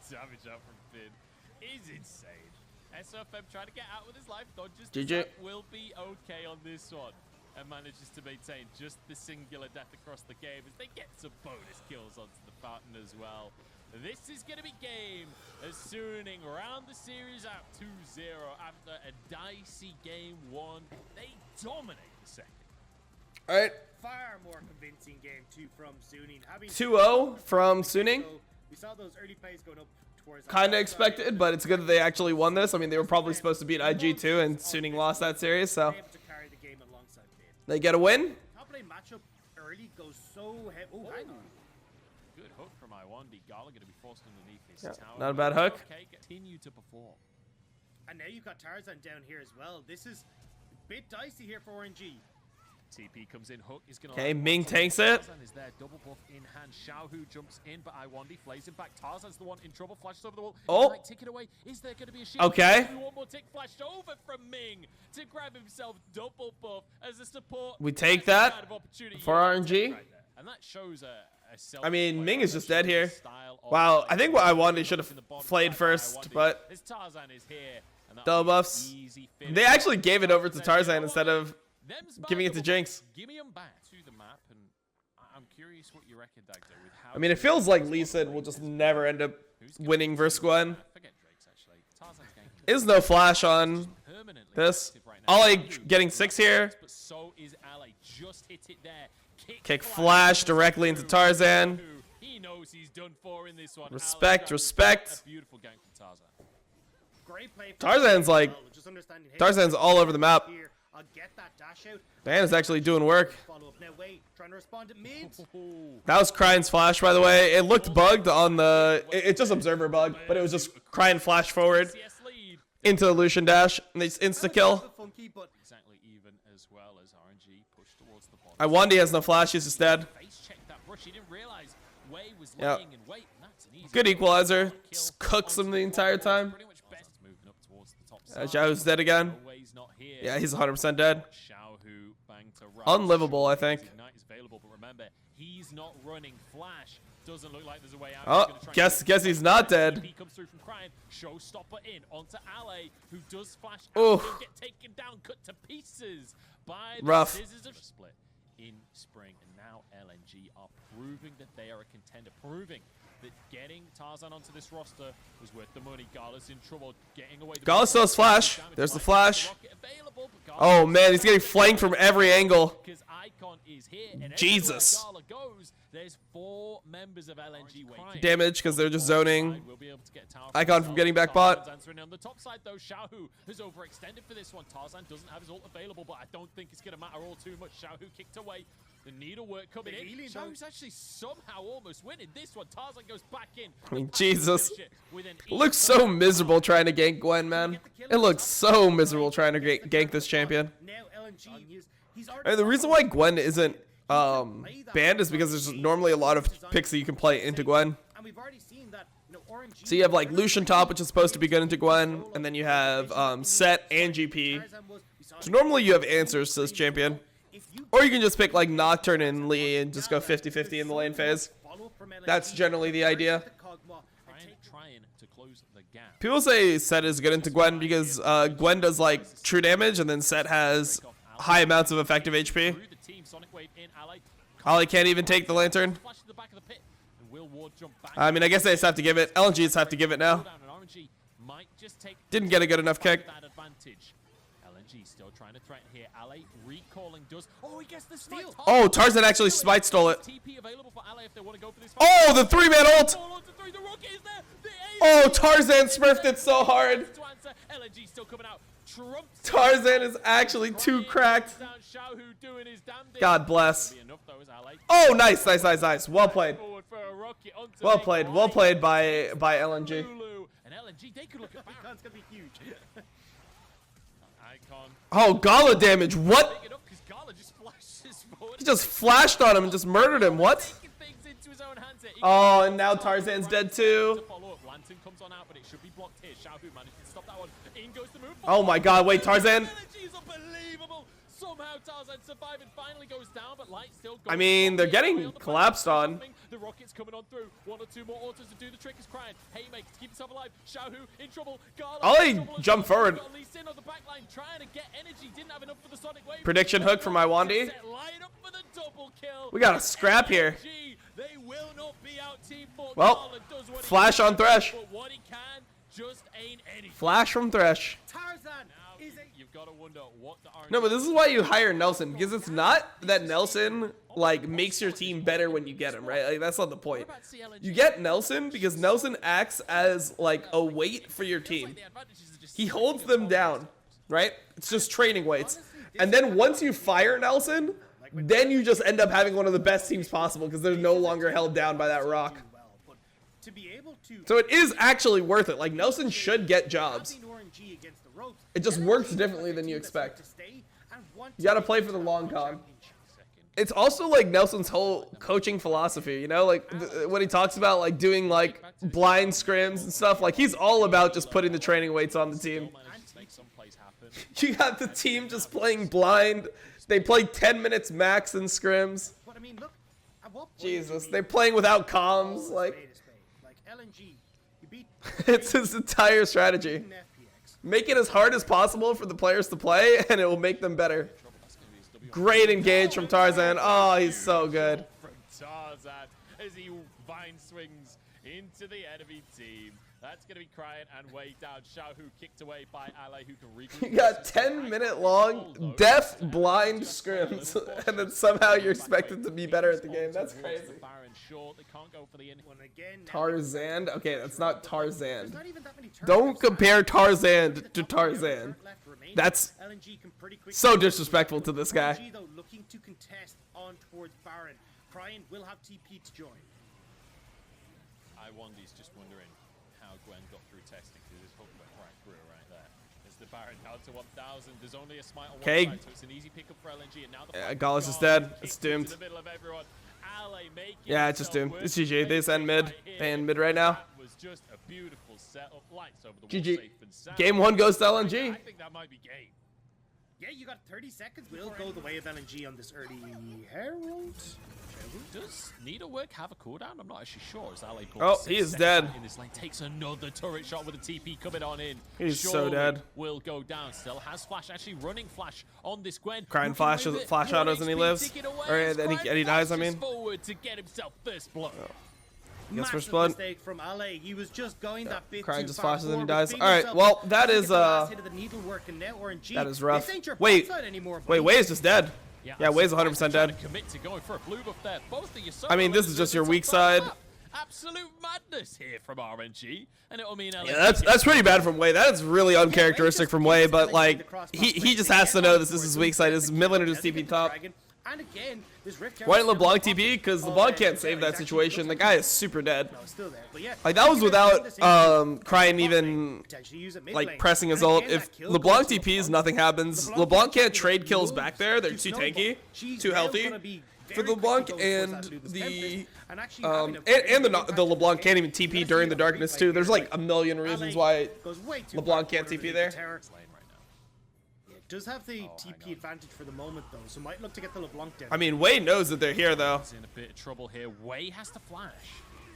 E: The damage out from Finn is insane. SFM trying to get out with his life dodges.
A: GG.
E: Will be okay on this one and manages to maintain just the singular death across the game as they get some bonus kills onto the fountain as well. This is going to be game as Suning round the series out 2-0 after a dicey game 1. They dominate the second.
A: All right.
D: Far more convincing game 2 from Suning.
A: 2-0 from Suning.
D: We saw those early plays going up towards.
A: Kind of expected, but it's good that they actually won this. I mean, they were probably supposed to beat IG2, and Suning lost that series, so they get a win.
D: Top lane matchup early goes so heavy. Oh, hang on.
E: Good hook from IWD. Gala going to be forced underneath his tower.
A: Not a bad hook.
E: Okay, continue to perform.
D: And now you've got Tarzan down here as well. This is a bit dicey here for RNG.
E: TP comes in, hook is going to.
A: Okay, Ming takes it.
E: Tarzan is there, double buff in hand. Xiaohu jumps in, but IWD flays him back. Tarzan's the one in trouble, flashes over the wall.
A: Oh.
E: Might tick it away. Is there going to be a shield?
A: Okay.
E: One more tick flashed over from Ming to grab himself double buff as a support.
A: We take that for RNG.
E: Right, and that shows a
A: I mean, Ming is just dead here. Wow, I think what I wanted should have played first, but
E: Tarzan is here.
A: double buffs. They actually gave it over to Tarzan instead of giving it to Jinx.
E: Give me him back to the map, and I'm curious what you reckon, Dagdo, with how.
A: I mean, it feels like Lee Sin will just never end up winning versus Gwen.
E: Forget Drake's actually. Tarzan's getting
A: Is no flash on this. Ollie getting 6 here.
E: but so is Ally. Just hit it there.
A: Kick flash directly into Tarzan.
E: He knows he's done for in this one.
A: Respect, respect.
E: A beautiful gank from Tarzan.
D: Great play.
A: Tarzan's like, Tarzan's all over the map.
D: I'll get that dash out.
A: Diana's actually doing work.
D: Follow up now. Wait, trying to respond at mid.
A: That was Crying's flash, by the way. It looked bugged on the. It's just observer bug, but it was just Crying flash forward into the Lucian dash, and they insta kill.
D: Funky, but
E: Exactly even as well as RNG push towards the bottom.
A: IWD has no flash. He's just dead.
E: Face checked that rush. He didn't realize Wei was
A: Yeah.
E: laying in wait. And that's an easy
A: Good equalizer.
E: kill
A: Just cooks him the entire time.
E: Pretty much best. Moving up towards the top side.
A: Zhao's dead again.
E: Wei's not here.
A: Yeah, he's 100% dead.
E: Xiaohu bang to right.
A: Unlivable, I think.
E: Ignite is available, but remember, he's not running flash. Doesn't look like there's a way out.
A: Oh,
E: He's gonna try and
A: guess he's not dead.
E: He comes through from Crying. Showstopper in onto Alley, who does flash
A: Oof.
E: out. He'll get taken down, cut to pieces by the
A: Rough.
E: scissors of split in spring. And now LNG are proving that they are a contender, proving that getting Tarzan onto this roster was worth the money. Gala's in trouble, getting away.
A: Gala still has flash. There's the flash. Oh man, he's getting flanked from every angle.
E: Because Icon is here, and
A: Jesus.
E: everywhere Gala goes, there's 4 members of LNG waiting.
A: Damage because they're just zoning.
E: We'll be able to get Tower
A: Icon from getting back bot.
E: Tarzan's answering on the top side though. Xiaohu has overextended for this one. Tarzan doesn't have his ult available, but I don't think it's going to matter all too much. Xiaohu kicked away. The needlework coming in. Xiaohu's actually somehow almost winning this one. Tarzan goes back in.
A: I mean, Jesus.
E: With an
A: It looks so miserable trying to gank Gwen, man. It looks so miserable trying to gank this champion.
D: now LNG, he's
A: And the reason why Gwen isn't banned is because there's normally a lot of picks that you can play into Gwen.
D: And we've already seen that No, RNG,
A: So you have like Lucian top, which is supposed to be good into Gwen, and then you have Set and GP. So normally you have answers to this champion. Or you can just pick like Nocturne and Lee and just go 50-50 in the lane phase. That's generally the idea. People say Set is good into Gwen because Gwen does like true damage and then Set has high amounts of effective HP. Ollie can't even take the lantern. I mean, I guess they just have to give it. LNGs have to give it now. Didn't get a good enough kick.
E: Still trying to threaten here. Ale recalling does. Oh, he gets the steal.
A: Oh, Tarzan actually smite stole it. Oh, the 3-man ult. Oh, Tarzan smurfed it so hard. Tarzan is actually too cracked. God bless. Oh, nice, nice, nice, nice. Well played. Well played. Well played by LNG. Oh, Gala damage. What? He just flashed on him and just murdered him. What? Oh, and now Tarzan's dead too. Oh my god, wait, Tarzan. I mean, they're getting collapsed on.
E: The rocket's coming on through. 1 or 2 more autos to do the trick is crying. Haymaker to keep himself alive. Xiaohu in trouble.
A: Ollie jump forward.
E: In on the back line, trying to get energy. Didn't have enough for the Sonic Wave.
A: Prediction hook from Iwandi. We got a scrap here.
E: They will not be out. Team
A: Well, flash on Thresh.
E: But what he can just ain't anything.
A: Flash from Thresh.
D: Tarzan is a...
E: You've got to wonder what the
A: No, but this is why you hire Nelson, because it's not that Nelson like makes your team better when you get him, right? Like that's not the point. You get Nelson because Nelson acts as like a weight for your team. He holds them down, right? It's just training weights. And then once you fire Nelson, then you just end up having one of the best teams possible because they're no longer held down by that rock. So it is actually worth it. Like Nelson should get jobs. It just works differently than you expect. You gotta play for the long con. It's also like Nelson's whole coaching philosophy, you know, like when he talks about like doing like blind scrims and stuff, like he's all about just putting the training weights on the team. You got the team just playing blind. They play 10 minutes max in scrims. Jesus, they're playing without comms. Like it's his entire strategy. Make it as hard as possible for the players to play, and it will make them better. Great engage from Tarzan. Oh, he's so good.
E: From Tarzan as he vine swings into the enemy team. That's going to be crying and way down. Xiaohu kicked away by Ale, who can regroup.
A: You got 10-minute long deaf blind scrims, and then somehow you're expected to be better at the game. That's crazy. Tarzan? Okay, that's not Tarzan. Don't compare Tarzan to Tarzan. That's so disrespectful to this guy.
D: Looking to contest on towards Baron. Crying will have TP to join.
E: IWD's just wondering how Gwen got through testing because his hook went right through right there. As the Baron down to 1,000, there's only a smite on one side, so it's an easy pickup for LNG. And now the
A: Gallus is dead. It's doomed. Yeah, it's just doomed. It's GG. They just end mid. They end mid right now.
E: Was just a beautiful setup. Lights over the
A: GG. Game 1 goes to LNG.
E: I think that might be game.
D: Yeah, you got 30 seconds. We'll go the way of LNG on this early Herald.
E: Does Needlework have a cooldown? I'm not actually sure.
A: Oh, he is dead.
E: In this lane, takes another turret shot with a TP coming on in.
A: He's so dead.
E: Will go down. Still has flash. Actually running flash on this Gwen.
A: Crying flash autos and he lives. Or and he dies. I mean.
E: Forward to get himself first blood.
A: Oh. Gets first
D: Massive
A: blood.
D: Mistake from Ale. He was just going that bit
A: Crying
D: too
A: just
D: far
A: flashes and he
D: forward,
A: dies.
D: being
A: All right,
D: himself
A: well that
D: trying to
A: is
D: get the last hit of the needlework, and now RNG,
A: that is rough.
D: this ain't your
A: Wait,
D: bot side anymore,
A: wait,
D: buddy.
A: Way is just dead. Yeah, Way's 100% dead.
E: Commit to going for a blue buff there. Both of you
A: I mean, this is just your weak side.
E: Absolute madness here from RNG, and it'll mean
A: Yeah, that's pretty bad from Way. That is really uncharacteristic from Way, but like he just has to know this is his weak side. This is mid laner just TP top.
D: And again, this Rift
A: Why didn't LeBlanc TP? Because LeBlanc can't save that situation. The guy is super dead.
D: No, still there. But yeah,
A: Like that was without Crying even like pressing his ult. If LeBlanc TPs, nothing happens. LeBlanc can't trade kills back there. They're too tanky, too healthy. for
D: very
A: LeBlanc
D: quickly going
A: and
D: towards that Ludus
A: the
D: Tempest, and actually having a very
A: and
D: good
A: the
D: impact
A: LeBlanc
D: on
A: can't
D: the
A: even
D: game.
A: TP
D: You're gonna
A: during
D: see
A: the
D: a
A: darkness
D: replay
A: too.
D: here,
A: There's like a million
D: LA
A: reasons why
D: goes way too
A: LeBlanc
D: far
A: can't
D: forward
A: TP
D: into
A: there.
D: terror.
E: Lane right now.
D: Yeah, does have the
E: hang
D: TP
E: on.
D: advantage for the moment though, so might look to get the LeBlanc down.
A: I mean, Wei knows that they're here though.
E: He's in a bit of trouble here. Wei has to flash.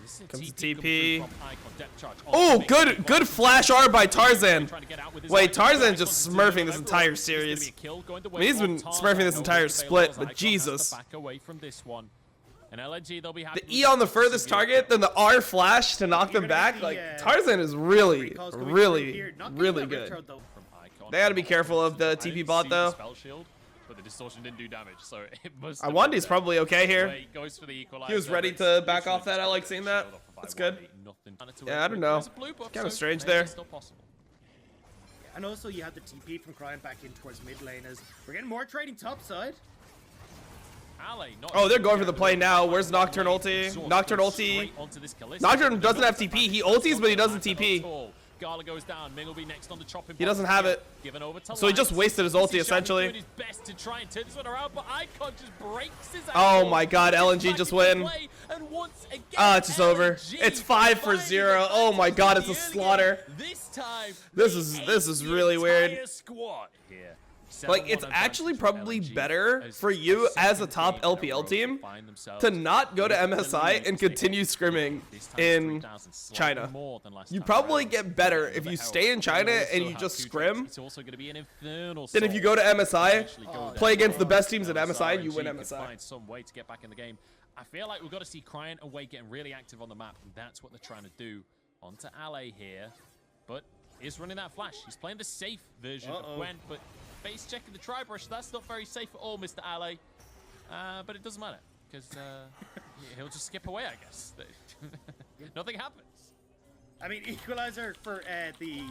E: This is a
A: Comes
E: TP
A: the
E: coming
A: TP.
E: through from Icon, depth charge.
A: Oh,
E: big
A: good
E: TP.
A: flash R by Tarzan.
E: Trying to get out with his
A: Wait,
E: Icon.
A: Tarzan's
E: Icon's
A: just
E: in
A: smurfing
E: the
A: this
E: level.
A: entire
E: It's gonna be a
A: series.
E: kill going the
A: I mean,
E: way
A: he's
E: of
A: been
E: Tarzan.
A: smurfing this
E: No
A: entire
E: way
A: split,
E: Icon
A: but
E: has
A: Jesus.
E: to back away from this one. And LNG, they'll be happy
A: The
E: with
A: E on the
E: this.
A: furthest target, then the R flash to knock them back. Like Tarzan is really, really good.
E: From Icon.
A: They gotta be careful of the TP bot
E: See the
A: though.
E: spell shield, but the distortion didn't do damage, so it must.
A: Iwandi's probably okay here.
E: Wei goes for the equalizer.
A: He was ready to back off that. I like seeing that. That's good. Yeah, I don't know. Kinda strange there.
E: Still possible.
D: And also you have the TP from Cryon back in towards mid lane as we're getting more trading top side.
A: Oh, they're going for the play now. Where's Nocturne ulti? Nocturne ulti. Nocturne doesn't have TP. He ultis, but he doesn't TP.
E: Gala goes down. Ming will be next on the chopping
A: He doesn't have it.
E: Given over to
A: So he just
E: Lights.
A: wasted his ulti,
E: He's
A: essentially.
E: doing his best to try and turn this one around, but Icon just breaks his
A: Oh
E: ankle.
A: my God, LNG
E: Back
A: just
E: into
A: win.
E: play, and once again,
A: It's just over.
E: LNG
A: It's 5-0. Oh my God, it's a
E: finding
A: slaughter.
E: This time,
A: This is really weird.
E: entire squad here.
A: Like, it's
E: 7-1
A: actually
E: advantage for
A: probably
E: LNG
A: better
E: as
A: for you
E: the
A: as a
E: second
A: top
E: game in a row
A: LPL team
E: find themselves
A: to not go to
E: with the
A: MSI
E: lead.
A: and continue scrimming
E: This time
A: in
E: 3,000, slightly
A: China.
E: more than last
A: You
E: time
A: probably
E: around.
A: get better if
E: The
A: you
E: Herald
A: stay in China
E: also
A: and you
E: have
A: just
E: two
A: scrim
E: tricks. It's also going to be an infernal
A: than if you go to MSI,
E: Actually go there.
A: play against the best teams at
E: Now,
A: MSI, and you
E: RNG
A: win
E: could
A: MSI.
E: Find some way to get back in the game. I feel like we've got to see Cryon and Wei getting really active on the map, and that's what they're trying to do. Onto Ale here, but is running that flash. He's playing the safe version of Gwen, but base checking the tri-brush. That's not very safe at all, Mr. Ale. But it doesn't matter, because he'll just skip away, I guess. Nothing happens.
D: I mean, equalizer for the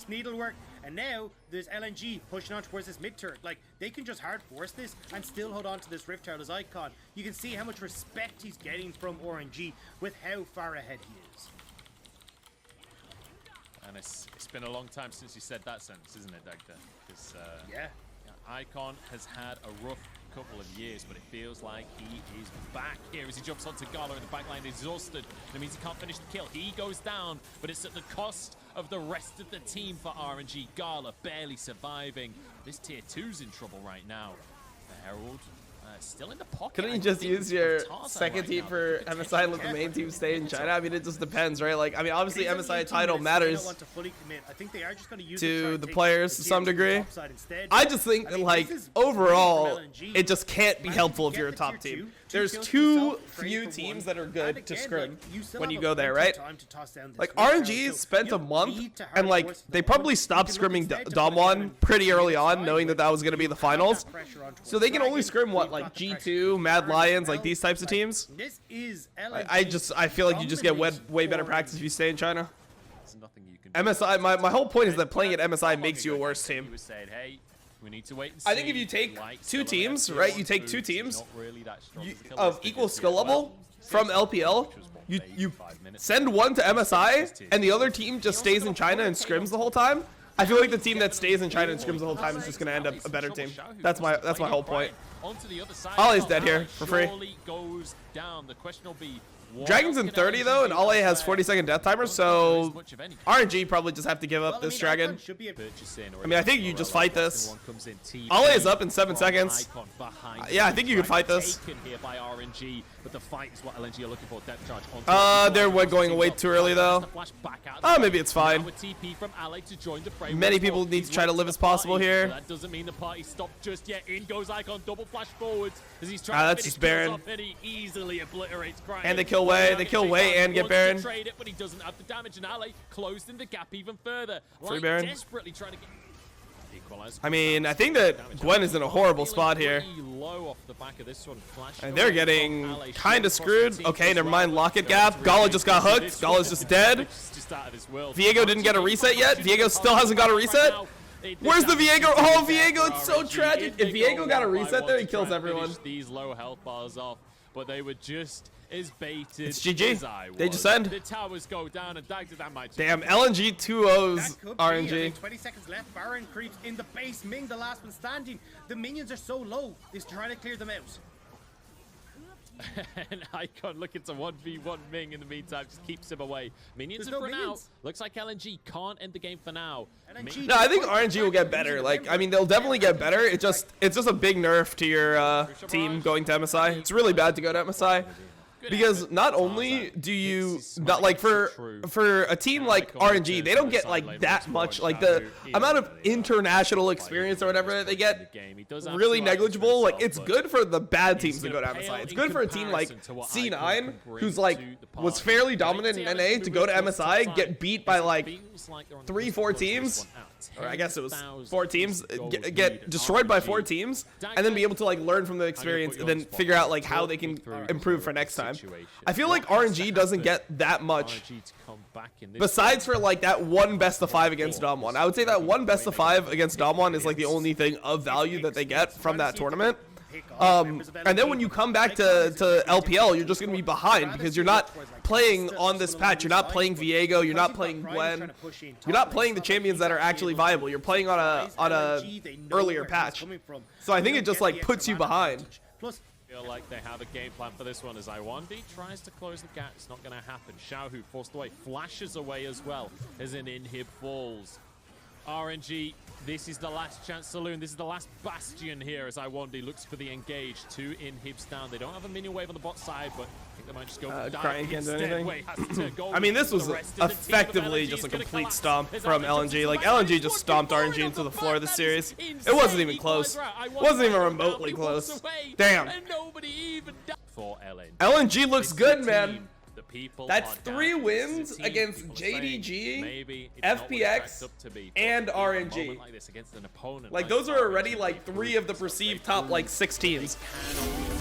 D: needlework, and now there's LNG pushing on towards this mid turret. Like, they can just hard force this and still hold on to this Rift Tower's Icon. You can see how much respect he's getting from RNG with how far ahead he is.
E: And it's been a long time since you said that sentence, isn't it, Dagda? Because
D: Yeah.
E: Icon has had a rough couple of years, but it feels like he is back here as he jumps onto Gala in the backline, exhausted. That means he can't finish the kill. He goes down, but it's at the cost of the rest of the team for RNG. Gala barely surviving. This tier 2's in trouble right now. The Herald still in the pocket.
A: Couldn't you
E: I
A: just
E: think,
A: use your
E: of Tarzan
A: second
E: right
A: team
E: now.
A: for
E: They could
A: MSI and let the main team stay in China? I mean, it just depends, right? Like, I mean, obviously MSI title matters
D: want to fully commit. I think they are just going to use
A: to
D: it try
A: the
D: and take
A: players to
D: tier
A: some
D: two
A: degree.
D: topside instead.
A: I just think
D: I
A: that,
D: mean,
A: like,
D: this is
A: overall,
D: great from LNG.
A: it just can't be
D: Managed
A: helpful
D: to
A: if you're a
D: get the
A: top
D: tier
A: team.
D: two
A: There's
D: kills
A: too
D: yourself, trade
A: few
D: for
A: teams
D: one.
A: that are
D: And
A: good to
D: again,
A: scrim
D: like, you still
A: when
D: have
A: you
D: a
A: go there,
D: plenty
A: right?
D: of time to toss down this
A: Like,
D: Rift Tower,
A: RNG
D: so
A: spent
D: you
A: a
D: don't
A: month,
D: need to hard
A: and, like,
D: force the
A: they probably
D: moment.
A: stopped
D: You can look
A: scrimming
D: instead to
A: Dom
D: put down
A: 1
D: and
A: pretty
D: keep
A: early
D: it
A: on,
D: aside,
A: knowing that that was going to be the
D: have
A: finals.
D: that pressure on towards
A: So they can only
D: Dragon.
A: scrim, what,
D: You've
A: like
D: got the pressure
A: G2,
D: on
A: Mad
D: Dragon
A: Lions,
D: as
A: like
D: well.
A: these types of
D: Like,
A: teams?
D: This is
A: I feel like you just get way better practice if you stay in China.
E: There's nothing you can do.
A: MSI, my whole point is that playing at MSI makes you a worse
E: He
A: team.
E: was saying, hey, we need to wait and
A: I think
E: see.
A: if you take
E: Like,
A: two
E: still
A: teams,
E: an
A: right,
E: FPL
A: you take
E: boots,
A: two
E: he's
A: teams
E: not really that strong as a killer
A: of
E: as they
A: equal
E: did
A: skill
E: well.
A: level from LPL, you send one to MSI, and the other team just stays in China and scrims the whole time. I feel like the team that stays in China and scrims the whole time is just going to end up a better team. That's my whole point. Ollie's dead here for free.
E: Goes down. The question will be,
A: Dragon's in 30 though, and Ollie has 40-second death timer, so RNG probably just have to give up this dragon. I mean, I think you just fight this. Ollie is up in 7 seconds. Yeah, I think you could fight this.
E: But the fight is what LNG are looking for. Depth charge
A: They're going way too early though. Oh, maybe it's fine. Many people need to try to live as possible here.
E: That doesn't mean the party stopped just yet. In goes Icon, double flash forwards as he's trying
A: That's
E: to
A: just Baron.
E: and he easily obliterates Cryon.
A: And they kill Wei. They kill Wei and get Baron.
E: Trade it, but he doesn't have the damage, and Ale closed in the gap even further.
A: Free Baron.
E: Desperately trying to get equalize.
A: I mean, I think that Gwen is in a horrible spot here.
E: Low off the back of this one. Flash
A: And they're getting kind of screwed. Okay, never mind. Locket gap. Gala just got hooked. Gala's just dead. Viego didn't get a reset yet. Viego still hasn't got a reset. Where's the Viego? Oh, Viego, it's so tragic. If Viego got a reset there, he kills everyone.
E: These low health bars off, but they were just as baited.
A: It's GG.
E: As I
A: They
E: was.
A: just end.
E: The towers go down and Dagda that might.
A: Damn, LNG 2-0s
D: That could be. I
A: RNG.
D: mean, 20 seconds left. Baron creeps in the base. Ming, the last one standing. The minions are so low. He's trying to clear them out.
F: And Icon looking to 1v1 Ming in the meantime, just keeps him away. Minions
D: There's
F: in
D: no
F: front now.
D: minions.
F: Looks like LNG can't end the game for now.
D: LNG,
A: No, I think RNG will get better. Like, I mean, they'll definitely get better. It's just a big nerf to your team going to MSI. It's really bad to go to MSI. Because not only do you not like for a team like RNG, they don't get like that much, like the amount of international experience or whatever that they get really negligible. Like, it's good for the bad teams to go to MSI. It's good for a team like C9 who's like was fairly dominant in NA to go to MSI, get beat by like 3-4 teams, or I guess it was 4 teams, get destroyed by 4 teams, and then be able to like learn from the experience and then figure out like how they can improve for next time. I feel like RNG doesn't get that much besides for like that one best of 5 against Dom1. I would say that one best of 5 against Dom1 is like the only thing of value that they get from that tournament. And then when you come back to LPL, you're just going to be behind because you're not playing on this patch. You're not playing Viego. You're not playing Gwen. You're not playing the champions that are actually viable. You're playing on a earlier patch. So I think it just like puts you behind.
F: Feel like they have a game plan for this one as IWD tries to close the gap. It's not going to happen. Xiaohu forced away, flashes away as well as an inhib falls. RNG, this is the last chance saloon. This is the last bastion here as IWD looks for the engage. 2 inhibs down. They don't have a minion wave on the bot side, but I think they might just go
A: Crying can't do anything.
F: Wait, has to go
A: I mean, this was
F: the rest of the team, but
A: effectively
F: LNG
A: just a
F: is gonna
A: complete
F: collapse.
A: stomp
F: There's
A: from
F: LNG
A: LNG. Like, LNG just stomped RNG into the floor of the series. It wasn't even close. Wasn't even remotely close. Damn.
F: For LNG.
A: LNG looks good, man.
F: The people
A: That's
F: are
A: 3
F: down.
A: wins
F: It's a team.
A: against
F: People are saying
A: JDG,
F: maybe it's not what it's
A: FPX,
F: cracked up to be,
A: and
F: but in a
A: RNG.
F: moment like this against an opponent
A: Like,
F: like
A: those are already
F: RNG,
A: like 3 of the perceived top like 6 teams.
F: they can only